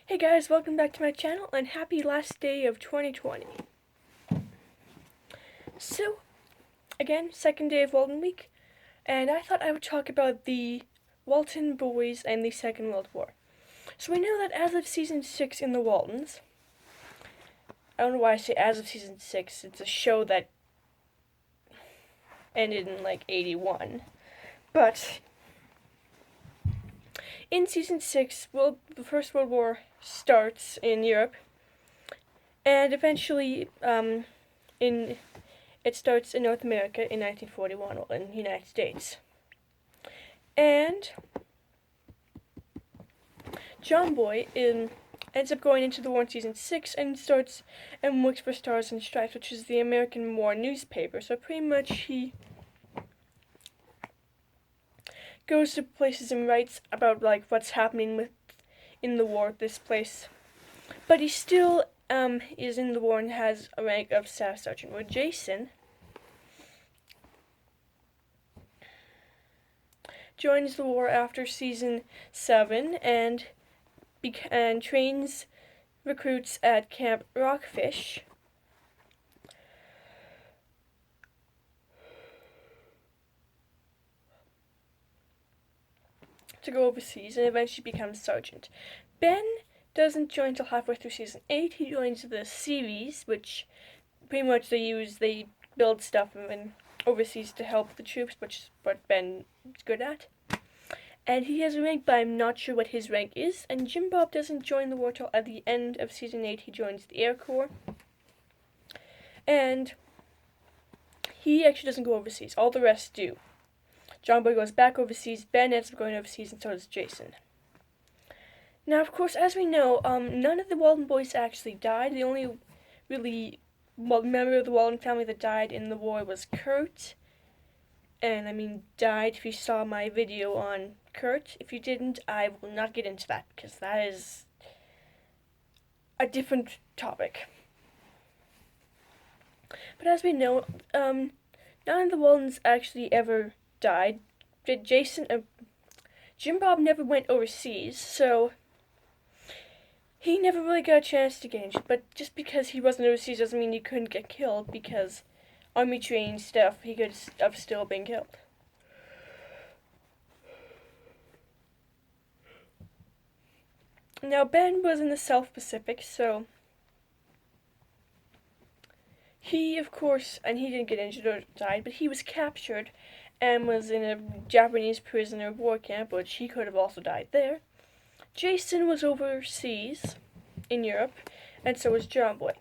Hey guys, welcome back to my channel and happy last day of 2020. So, again, second day of Walton week, and I thought I would talk about the Walton boys and the Second World War. So we know that as of season 6 in the Waltons, I don't know why I say as of season 6, it's a show that ended in like 81, but in season 6, the First World War starts in Europe, and eventually, it starts in North America in 1941 in the United States. And John Boy ends up going into the war in season 6 and starts and works for Stars and Stripes, which is the American war newspaper. So pretty much he goes to places and writes about like what's happening in the war at this place. But he still is in the war and has a rank of Staff Sergeant. Where Jason joins the war after season 7 and trains recruits at Camp Rockfish. To go overseas and eventually becomes sergeant. Ben doesn't join until halfway through season 8. He joins the series, which pretty much they build stuff and overseas to help the troops, which is what Ben is good at. And he has a rank, but I'm not sure what his rank is. And Jim Bob doesn't join the war till at the end of season 8. He joins the Air Corps. And he actually doesn't go overseas. All the rest do. John Boy goes back overseas. Ben ends up going overseas, and so does Jason. Now, of course, as we know, none of the Walton boys actually died. The only really member of the Walton family that died in the war was Kurt. And I mean, died if you saw my video on Kurt. If you didn't, I will not get into that, because that is a different topic. But as we know, none of the Waltons actually ever died. Jim Bob never went overseas, so he never really got a chance to get injured. But just because he wasn't overseas doesn't mean he couldn't get killed, because army trained stuff, he could have still been killed. Now, Ben was in the South Pacific, so he, of course, and he didn't get injured or died, but he was captured and was in a Japanese prisoner of war camp, which he could have also died there. Jason was overseas in Europe, and so was John Boy.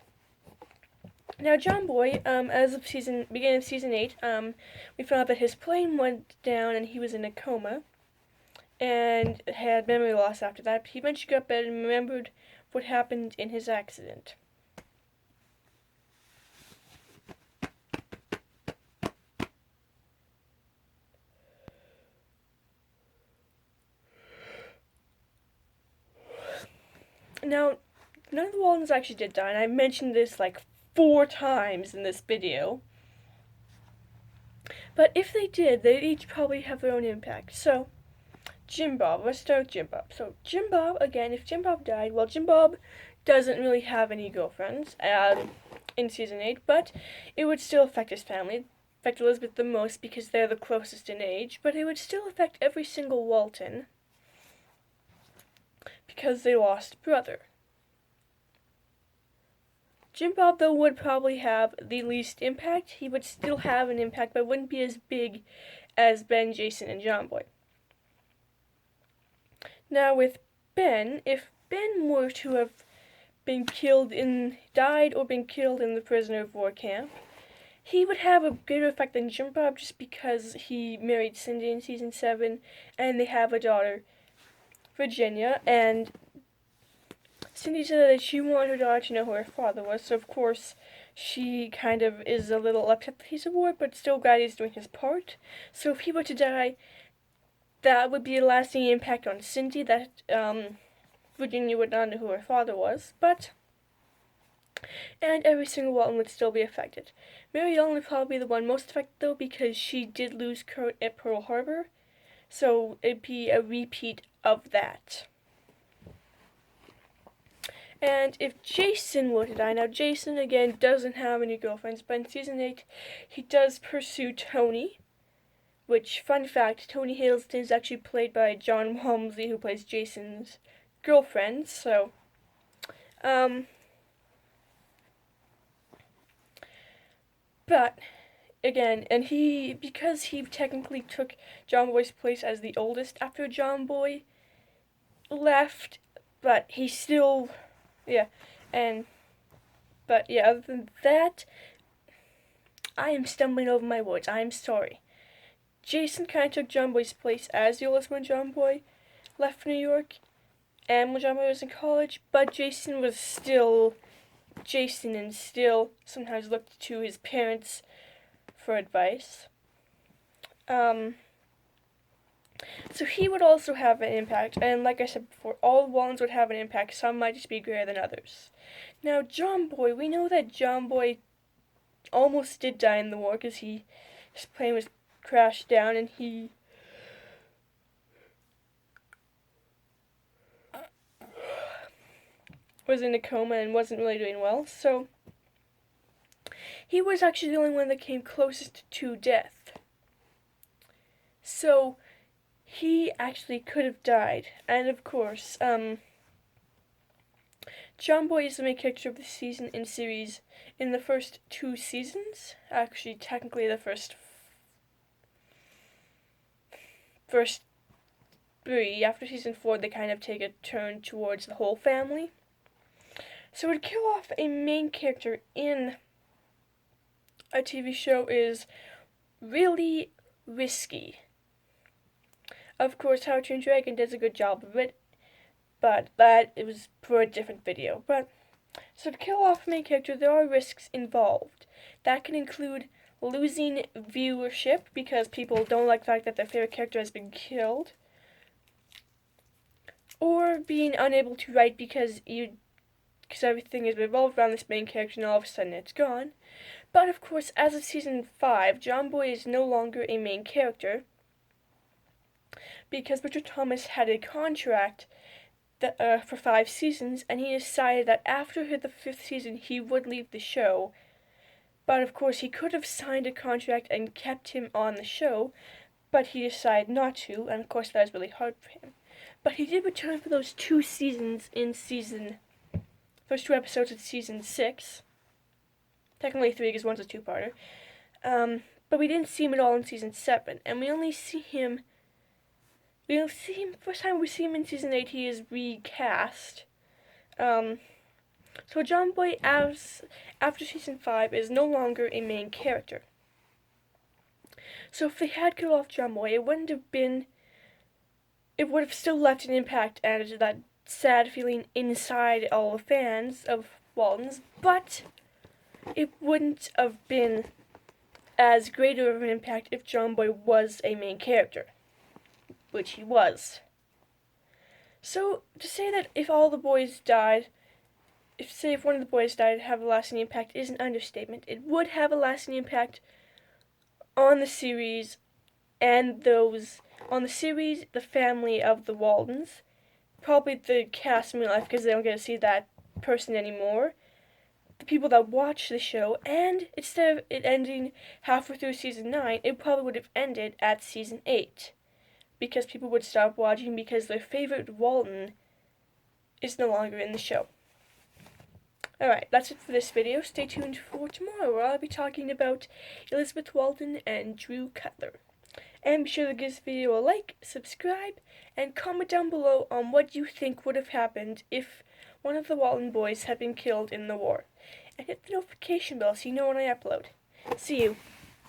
Now, John Boy, as of beginning of season 8, we found out that his plane went down and he was in a coma and had memory loss after that. But he eventually got better and remembered what happened in his accident. Now, none of the Waltons actually did die, and I mentioned this like 4 times in this video. But if they did, they'd each probably have their own impact. So, Jim Bob, let's start with Jim Bob. So, Jim Bob, again, if Jim Bob died, well, Jim Bob doesn't really have any girlfriends in season 8, but it would still affect his family. Affect Elizabeth the most because they're the closest in age, but it would still affect every single Walton because they lost a brother. Jim Bob, though, would probably have the least impact. He would still have an impact, but wouldn't be as big as Ben, Jason, and John Boy. Now, with Ben, if Ben were to have died or been killed in the prisoner of war camp, he would have a greater effect than Jim Bob just because he married Cindy in season 7, and they have a daughter, Virginia, and Cindy said that she wanted her daughter to know who her father was, so of course she kind of is a little upset that he's a war, but still glad he's doing his part. So if he were to die, that would be a lasting impact on Cindy, that Virginia would not know who her father was, and every single Walton would still be affected. Mary Ellen would probably be the one most affected, though, because she did lose Kurt at Pearl Harbor, so it'd be a repeat of that. And if Jason were to die, now Jason again doesn't have any girlfriends, but in season 8 he does pursue Tony, which, fun fact, Tony Hiddleston is actually played by John Walmsley, who plays Jason's girlfriend, so, but, again, and because he technically took John Boy's place as the oldest after John Boy left, but he still, other than that, I am stumbling over my words, I am sorry. Jason kind of took John Boy's place as the oldest when John Boy left New York, and when John Boy was in college, but Jason was still Jason and still sometimes looked to his parents for advice. So he would also have an impact, and like I said before, all Wallens would have an impact. Some might just be greater than others. Now, John Boy, we know that John Boy almost did die in the war because his plane was crashed down and he was in a coma and wasn't really doing well. So he was actually the only one that came closest to death. So he actually could have died. And of course, John Boy is the main character of the season in series in the first 2 seasons. Actually, technically the first 3. After season 4, they kind of take a turn towards the whole family. So to kill off a main character in a TV show is really risky. Of course, How to Train Your Dragon does a good job of it, but it was for a different video. So to kill off a main character, there are risks involved. That can include losing viewership because people don't like the fact that their favorite character has been killed, or being unable to write because everything is revolved around this main character and all of a sudden it's gone. But of course, as of season 5, John Boy is no longer a main character because Richard Thomas had a contract for 5 seasons, and he decided that after the 5th season he would leave the show. But of course he could have signed a contract and kept him on the show, but he decided not to, and of course that was really hard for him. But he did return for those 2 seasons in first 2 episodes of season 6. Technically 3 because one's a 2-parter. But we didn't see him at all in season 7, and we don't see him, first time we see him in season 8, he is recast. So John Boy, after season 5, is no longer a main character. So if they had killed off John Boy, it would have still left an impact and that sad feeling inside all the fans of Walton's, but it wouldn't have been as greater of an impact if John Boy was a main character, which he was. So to say that if all the boys died, if one of the boys died, it'd have a lasting impact is an understatement. It would have a lasting impact on the series and the family of the Waltons, probably the cast in real life because they don't get to see that person anymore, the people that watch the show, and instead of it ending halfway through season 9, it probably would have ended at season 8 because people would stop watching because their favorite Walton is no longer in the show. Alright, that's it for this video. Stay tuned for tomorrow where I'll be talking about Elizabeth Walton and Drew Cutler. And be sure to give this video a like, subscribe, and comment down below on what you think would have happened if one of the Walton boys had been killed in the war. And hit the notification bell so you know when I upload. See you.